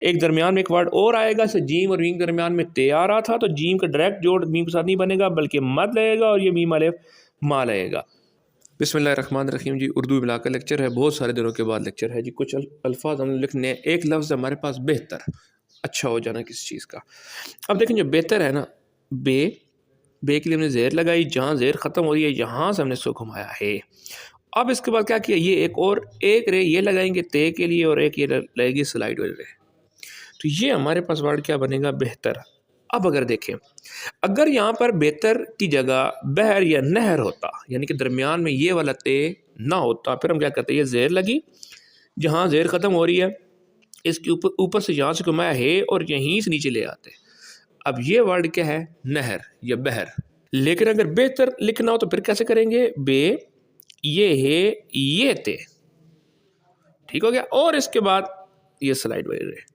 ایک درمیان میں ایک ورڈ اور آئے گا، جیم اور میم کے درمیان میں تے آ رہا تھا تو جیم کا ڈائریکٹ جوڑ میم کے ساتھ نہیں بنے گا بلکہ مد لگے گا اور یہ میم الف ما لگے گا۔ بسم اللہ الرحمن الرحیم جی، اردو ملا کا لیکچر ہے، بہت سارے دنوں کے بعد لیکچر ہے جی۔ کچھ الفاظ ہم نے لکھنے ہیں۔ ایک لفظ ہے ہمارے پاس بہتر، اچھا ہو جانا کسی چیز کا۔ اب دیکھیں جو بہتر ہے نا، بے کے لیے ہم نے زیر لگائی، جہاں زیر ختم ہو رہی ہے یہاں سے ہم نے اس کو گھمایا ہے۔ اب اس کے بعد کیا کیا، یہ ایک رے یہ لگائیں گے تے کے لیے اور ایک یہ لگے گی سلائڈ والے رے، تو یہ ہمارے پاس ورڈ کیا بنے گا، بہتر۔ اب اگر دیکھیں، اگر یہاں پر بہتر کی جگہ بحر یا نہر ہوتا، یعنی کہ درمیان میں یہ والا تے نہ ہوتا، پھر ہم کیا کرتے ہیں، یہ زیر لگی، جہاں زیر ختم ہو رہی ہے اس کے اوپر سے یہاں سے گھمایا ہے اور یہیں سے نیچے لے آتے۔ اب یہ ورڈ کیا ہے، نہر یا بحر۔ لیکن اگر بہتر لکھنا ہو تو پھر کیسے کریں گے، بے یہ ہے یہ تے، ٹھیک ہو گیا، اور اس کے بعد یہ سلائڈ والے رے۔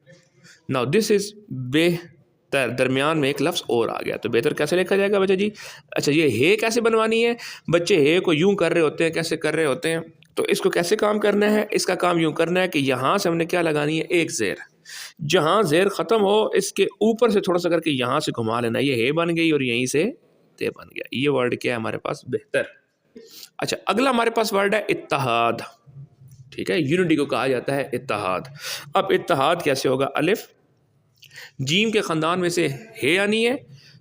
ناؤ دس از بہتر، درمیان میں ایک لفظ اور آ گیا، تو بہتر کیسے لکھا جائے گا بچہ جی؟ اچھا یہ ہے کیسے بنوانی ہے؟ بچے ہے کو یوں کر رہے ہوتے ہیں، کیسے کر رہے ہوتے ہیں؟ تو اس کو کیسے کام کرنا ہے؟ اس کا کام یوں کرنا ہے کہ یہاں سے ہم نے کیا لگانی ہے، ایک زیر، جہاں زیر ختم ہو اس کے اوپر سے تھوڑا سا کر کے یہاں سے گھما لینا، یہ ہے بن گئی اور یہیں سے تے بن گیا۔ یہ ورڈ کیا ہے ہمارے پاس، بہتر۔ اچھا اگلا ہمارے پاس ورڈ ہے اتحاد، ٹھیک ہے، یونٹی کو کہا جاتا ہے اتحاد۔ اب اتحاد کیسے ہوگا، الف جیم کے خاندان میں سے ہے آنی ہے،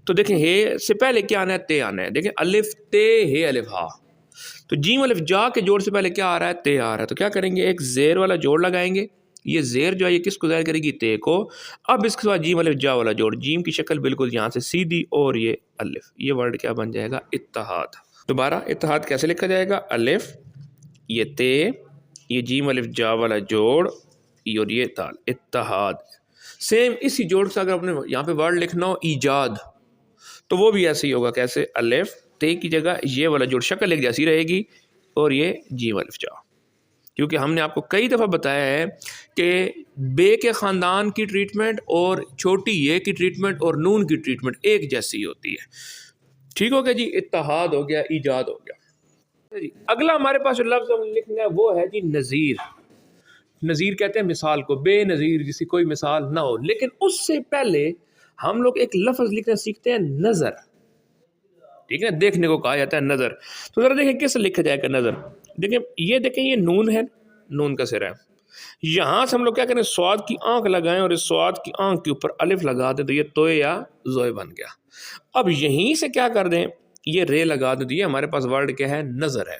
تو دیکھیں ہے سے پہلے کیا آنا ہے، تے آنا ہے۔ دیکھیں الف تے ہے الف ہا، تو جیم الف جا کے جوڑ سے پہلے کیا آ رہا ہے، تے آ رہا ہے، تو کیا کریں گے، ایک زیر والا جوڑ لگائیں گے۔ یہ زیر جو ہے یہ کس کو ظاہر کرے گی، تے کو۔ اب اس کے بعد جیم الف جا والا جوڑ، جیم کی شکل بالکل یہاں سے سیدھی اور یہ الف، یہ ورڈ کیا بن جائے گا، اتحاد۔ دوبارہ اتحاد کیسے لکھا جائے گا، الف یہ تے یہ جیم الف جا والا جوڑ اور یہ تال، اتحاد۔ سیم اسی جوڑ سے اگر اپنے یہاں پہ ورڈ لکھنا ہو ایجاد تو وہ بھی ایسے ہی ہوگا، کیسے، الف تے کی جگہ یہ والا جوڑ، شکل ایک جیسی رہے گی اور یہ جیم الف جا، کیونکہ ہم نے آپ کو کئی دفعہ بتایا ہے کہ بے کے خاندان کی ٹریٹمنٹ اور چھوٹی یہ کی ٹریٹمنٹ اور نون کی ٹریٹمنٹ ایک جیسی ہوتی ہے، ٹھیک ہو گیا جی، اتحاد ہو گیا، ایجاد ہو گیا۔ اگلا ہمارے پاس جو لفظ ہم لکھنا ہے وہ ہے جی نظیر۔ نظیر کہتے ہیں مثال کو، بے نظیر جس کی کوئی مثال نہ ہو۔ لیکن اس سے پہلے ہم لوگ ایک لفظ لکھنا سیکھتے ہیں، نظر، ٹھیک ہے، دیکھنے کو کہا جاتا ہے نظر۔ تو ذرا دیکھیں کس لکھا جائے گا نظر، دیکھیں یہ نون ہے، نون کا سرا ہے، یہاں سے ہم لوگ کیا کریں، سواد کی آنکھ لگائیں اور اس سواد کی آنکھ کے اوپر الف لگا دیں تو یہ توئے یا زوئے بن گیا۔ اب یہیں سے کیا کر دیں، یہ رے لگا دیں تو یہ ہمارے پاس ورڈ کیا ہے، نظر ہے،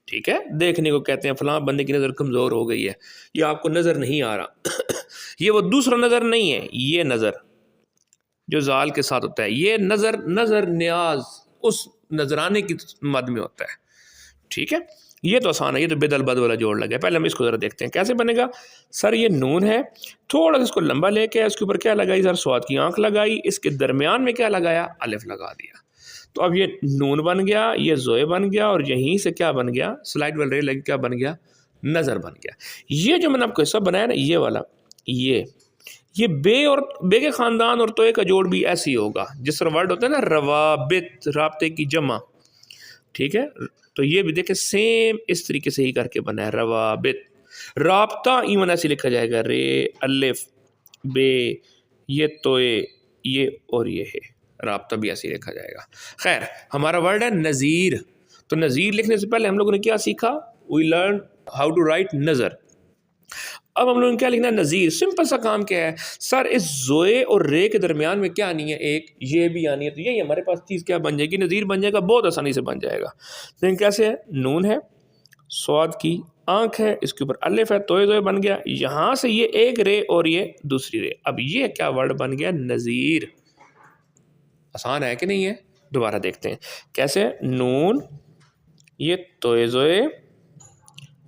ٹھیک ہے۔ دیکھنے کو کہتے ہیں فلاں بندے کی نظر کمزور ہو گئی ہے، یہ آپ کو نظر نہیں آ رہا یہ وہ دوسرا نظر نہیں ہے، یہ نظر جو زال کے ساتھ ہوتا ہے، یہ نظر نیاز اس نظرانے کی مد میں ہوتا ہے، ٹھیک ہے۔ یہ تو آسان ہے، یہ تو بدل بد والا جوڑ لگا ہے۔ پہلے ہم اس کو ذرا دیکھتے ہیں کیسے بنے گا۔ سر یہ نون ہے، تھوڑا سا اس کو لمبا لے کے اس کے اوپر کیا لگائی، سر سواد کی آنکھ لگائی، اس کے درمیان میں کیا لگایا، الف لگا دیا، تو اب یہ نون بن گیا، یہ زوئے بن گیا اور یہیں سے کیا بن گیا، سلائڈ والے لگ کیا بن گیا، نظر بن گیا۔ یہ جو میں نے آپ کو حصہ بنایا نا، یہ والا یہ بے کے خاندان اور توئے کا جوڑ بھی ایسے ہی ہوگا، جس طرح ورڈ ہوتا ہے نا روابط، رابطے کی جمع، ٹھیک ہے، تو یہ بھی دیکھیں سیم اس طریقے سے ہی کر کے بنا ہے، روابط، رابطہ ایون ایسے لکھا جائے گا، رے الف بے یہ توئے یہ اور یہ ہے، رابطہ بھی ایسے لکھا جائے گا۔ خیر ہمارا ورڈ ہے نظیر، تو نظیر لکھنے سے پہلے ہم لوگوں نے کیا سیکھا، we learn how to write نظر۔ اب ہم لوگوں نے کیا لکھنا ہے، نظیر۔ سمپل سا کام کیا ہے، سر اس زوئے اور رے کے درمیان میں کیا آنی ہے، ایک یہ بھی آنی ہے، تو یہی ہمارے پاس چیز کیا بن جائے گی، نظیر بن جائے گا، بہت آسانی سے بن جائے گا۔ لیکن کیسے ہے، نون ہے، سواد کی آنکھ ہے، اس کے اوپر الف ہے، توئے زوئے بن گیا، یہاں سے یہ ایک رے اور یہ دوسری رے، اب یہ کیا ورڈ بن گیا، نظیر۔ آسان ہے کہ نہیں ہے؟ دوبارہ دیکھتے ہیں کیسے، نون یہ توئے زوئے،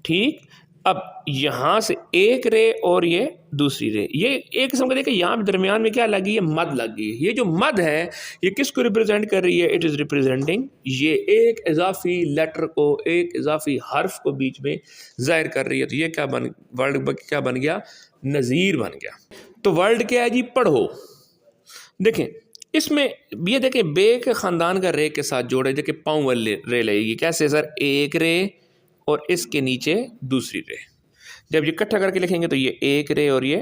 ٹھیک، اب یہاں سے ایک رے اور یہ دوسری رے، یہ ایک قسم کا دیکھیں یہاں درمیان میں کیا لگی ہے، مد لگی ہے۔ یہ جو مد ہے یہ کس کو ریپرزینٹ کر رہی ہے، اٹ از ریپرزینٹنگ یہ ایک اضافی لیٹر کو، ایک اضافی حرف کو بیچ میں ظاہر کر رہی ہے، تو یہ کیا ورڈ کیا بن گیا، نظیر بن گیا۔ تو ورڈ کیا ہے جی، پڑھو۔ دیکھیں اس میں یہ دیکھیں بے کے خاندان کا رے کے ساتھ جوڑے، دیکھیں پاؤں والے رے لگے گی، کیسے سر، ایک رے اور اس کے نیچے دوسری رے، جب یہ اکٹھا کر کے لکھیں گے تو یہ ایک رے اور یہ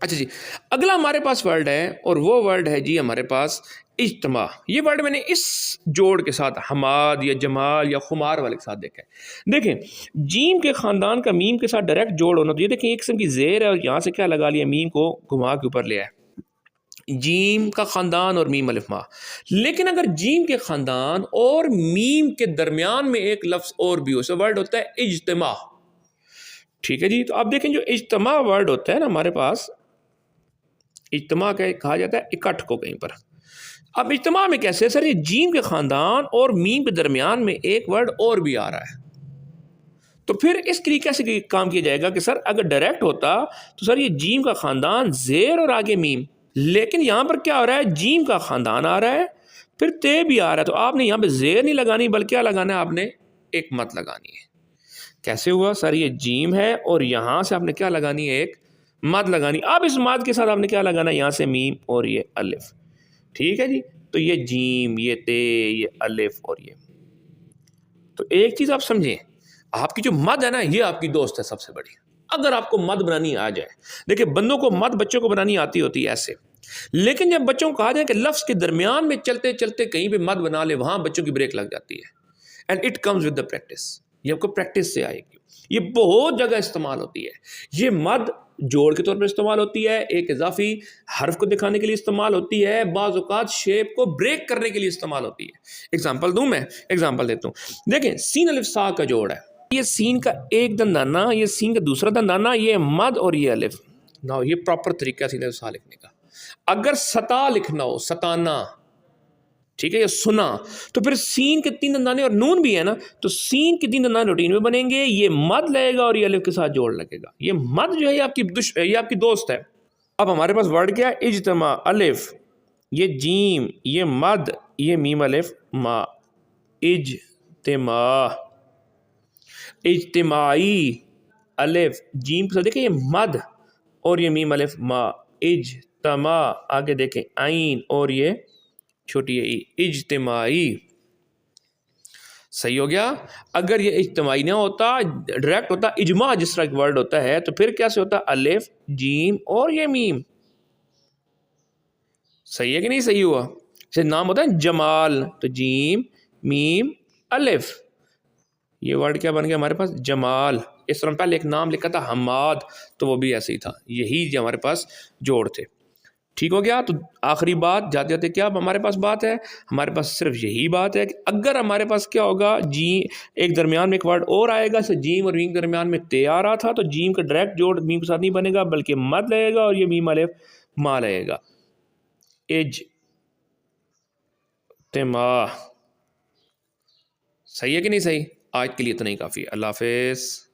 اچھا جی، اگلا ہمارے پاس ورڈ ہے اور وہ ورڈ ہے جی ہمارے پاس اجتماع. یہ ورڈ میں نے اس جوڑ کے ساتھ حماد یا جمال یا خمار والے کے ساتھ دیکھا ہے. دیکھیں جیم کے خاندان کا میم کے ساتھ ڈائریکٹ جوڑ ہونا تو یہ دیکھیں ایک قسم کی زیر ہے اور یہاں سے کیا لگا لیا، میم کو گھما کے اوپر لیا ہے، جیم کا خاندان اور میم الف ما. لیکن اگر جیم کے خاندان اور میم کے درمیان میں ایک لفظ اور بھی ہو، سو ورڈ ہوتا ہے اجتماع. ٹھیک ہے جی، تو آپ دیکھیں جو اجتماع ورڈ ہوتا ہے نا ہمارے پاس، اجتماع کہا جاتا ہے اکٹھ کو کہیں پر. اب اجتماع میں کیسے سر، یہ جیم کے خاندان اور میم کے درمیان میں ایک ورڈ اور بھی آ رہا ہے، تو پھر اس طریقے سے کام کیا جائے گا کہ سر اگر ڈائریکٹ ہوتا تو سر یہ جیم کا خاندان زیر اور آگے میم، لیکن یہاں پر کیا ہو رہا ہے، جیم کا خاندان آ رہا ہے پھر تے بھی آ رہا ہے، تو آپ نے یہاں پہ زیر نہیں لگانی بلکہ کیا لگانا ہے، آپ نے ایک مت لگانی ہے. کیسے ہوا سر، یہ جیم ہے اور یہاں سے آپ نے کیا لگانی ہے، ایک مد لگانی. اب اس مد کے ساتھ آپ نے کیا لگانا ہے، یہاں سے میم اور یہ الف. ٹھیک ہے جی، تو یہ جیم، یہ تے، یہ الف اور یہ. تو ایک چیز آپ سمجھیں، آپ کی جو مد ہے نا یہ آپ کی دوست ہے سب سے بڑی. اگر آپ کو مد بنانی آ جائے، دیکھیں بندوں کو مد بچوں کو بنانی آتی ہوتی ہے ایسے، لیکن جب بچوں کو کہا جائے کہ لفظ کے درمیان میں چلتے چلتے کہیں پہ مد بنا لے، وہاں بچوں کی بریک لگ جاتی ہے. And it comes with the practice, یہ آپ کو پریکٹس سے آئے گی. یہ بہت جگہ استعمال ہوتی ہے. یہ مد جوڑ کے طور پر استعمال ہوتی ہے، ایک اضافی حرف کو دکھانے کے لیے استعمال ہوتی ہے، بعض اوقات شیپ کو بریک کرنے کے لیے استعمال ہوتی ہے. ایگزامپل دوں، میں ایگزامپل دیتا ہوں. دیکھیں سین الف سا کا جوڑ ہے، یہ سین کا ایک دندانہ، یہ سین کا دوسرا دندانہ، یہ مد اور یہ الف. نا یہ پراپر طریقہ ہے سین الف سا لکھنے کا. اگر ستا لکھنا ہو، ستانا، ٹھیک ہے، یہ سنا، تو پھر سین کے تین دندانے اور نون بھی ہے نا، تو سین کے تین دندانے روٹین میں بنیں گے، یہ مد لگے گا اور یہ الف کے ساتھ جوڑ لگے گا. یہ مد جو ہے یہ آپ کی دوست ہے. اب ہمارے پاس ورڈ کیا ہے، اجتماع، الف، یہ جیم، یہ مد، یہ میم الف ما. اجتماع، اجتماعی، الف جیم کے ساتھ دیکھیں یہ مد اور یہ میم الف ما. اجتماع، آگے دیکھیں عین اور یہ چھوٹی ای، اجتماعی. صحیح ہو گیا. اگر یہ اجتماعی نہ ہوتا، ڈائریکٹ ہوتا اجماع جس طرح ایک ورڈ ہوتا ہے، تو پھر کیسے ہوتا، الف جیم اور یہ میم. صحیح ہے کہ نہیں صحیح ہوا. جیسے نام ہوتا ہے جمال، تو جیم میم الف، یہ ورڈ کیا بن گیا ہمارے پاس، جمال. اس طرح پہلے ایک نام لکھا تھا حماد، تو وہ بھی ایسے ہی تھا. یہی جو ہمارے پاس جوڑ تھے. ٹھیک ہو گیا. تو آخری بات جاتے جاتے کیا ہمارے پاس بات ہے، ہمارے پاس صرف یہی بات ہے کہ اگر ہمارے پاس کیا ہوگا، جی ایک درمیان میں ایک ورڈ اور آئے گا، جیم اور میم کے درمیان میں تے آ رہا تھا، تو جیم کا ڈائریکٹ جوڑ میم کے ساتھ نہیں بنے گا بلکہ مد لگے گا اور یہ میم الف ما لگے گا. اجتماع. صحیح ہے کہ نہیں صحیح. آج کے لیے اتنا ہی کافی ہے. اللہ حافظ.